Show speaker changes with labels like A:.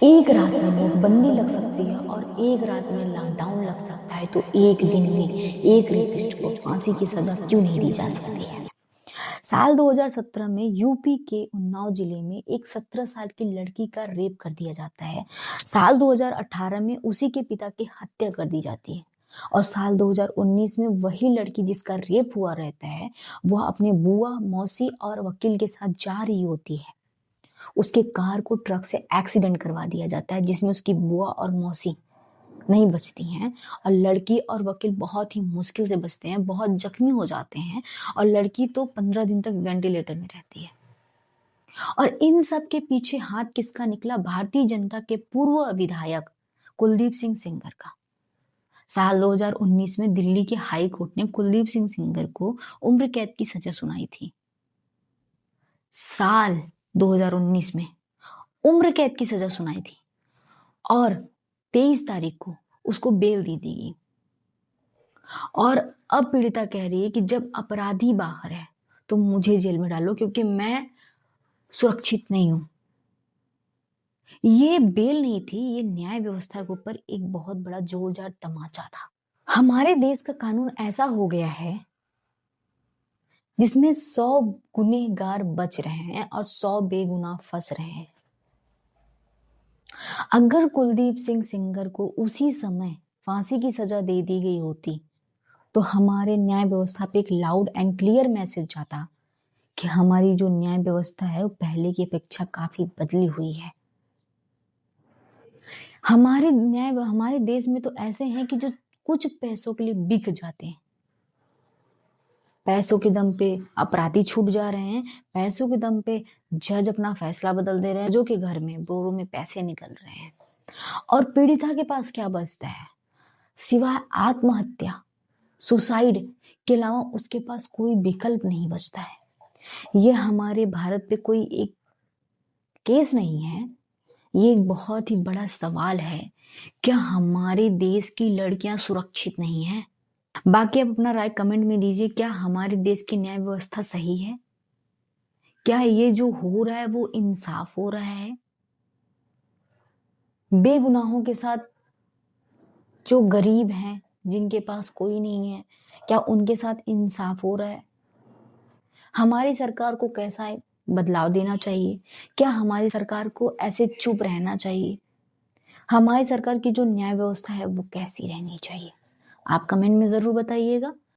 A: एक रात में नोटबंदी लग सकती है और एक रात में लॉकडाउन लग सकता है, तो एक दिन में एक रेपिस्ट को फांसी की सजा क्यों नहीं दी जा सकती है? साल 2017 में यूपी के उन्नाव जिले में एक 17 साल की लड़की का रेप कर दिया जाता है। साल 2018 में उसी के पिता की हत्या कर दी जाती है और साल 2019 में वही लड़की जिसका रेप हुआ रहता है, वह अपने बुआ, मौसी और वकील के साथ जा रही होती है। उसके कार को ट्रक से एक्सीडेंट करवा दिया जाता है, जिसमें उसकी बुआ और मौसी नहीं बचती हैं और लड़की और वकील बहुत ही मुश्किल से बचते हैं, बहुत जख्मी हो जाते हैं और लड़की तो 15 दिन तक वेंटिलेटर में रहती है। और इन सब के पीछे हाथ किसका निकला? भारतीय जनता के पूर्व विधायक कुलदीप सिंह सेंगर का। साल 2019 में दिल्ली के हाई कोर्ट ने कुलदीप सिंह सेंगर को उम्र कैद की सजा सुनाई थी। साल 2019 में उम्र कैद की सजा सुनाई थी और 23 तारीख को उसको बेल दे दी गई। और अब पीड़िता कह रही है कि जब अपराधी बाहर है तो मुझे जेल में डालो, क्योंकि मैं सुरक्षित नहीं हूं। ये बेल नहीं थी, ये न्याय व्यवस्था के ऊपर एक बहुत बड़ा जोरदार तमाचा था। हमारे देश का कानून ऐसा हो गया है जिसमें 100 गुनहगार बच रहे हैं और 100 बेगुनाह फंस रहे हैं। अगर कुलदीप सिंह सेंगर को उसी समय फांसी की सजा दे दी गई होती तो हमारे न्याय व्यवस्था पे एक लाउड एंड क्लियर मैसेज जाता कि हमारी जो न्याय व्यवस्था है वो पहले की अपेक्षा काफी बदली हुई है। हमारे देश में तो ऐसे हैं कि जो कुछ पैसों के लिए बिक जाते हैं। पैसों के दम पे अपराधी छूट जा रहे हैं, पैसों के दम पे जज अपना फैसला बदल दे रहे हैं, जो कि घर में बोरों में पैसे निकल रहे हैं। और पीड़िता के पास क्या बचता है सिवाय आत्महत्या, सुसाइड के अलावा? उसके पास कोई विकल्प नहीं बचता है। ये हमारे भारत पे कोई एक केस नहीं है, ये एक बहुत ही बड़ा सवाल है। क्या हमारे देश की लड़कियां सुरक्षित नहीं हैं? बाकी आप अपना राय कमेंट में दीजिए। क्या हमारे देश की न्याय व्यवस्था सही है? क्या ये जो हो रहा है वो इंसाफ हो रहा है? बेगुनाहों के साथ जो गरीब हैं, जिनके पास कोई नहीं है, क्या उनके साथ इंसाफ हो रहा है? हमारी सरकार को कैसा बदलाव देना चाहिए? क्या हमारी सरकार को ऐसे चुप रहना चाहिए? हमारी सरकार की जो न्याय व्यवस्था है वो कैसी रहनी चाहिए? आप कमेंट में जरूर बताइएगा।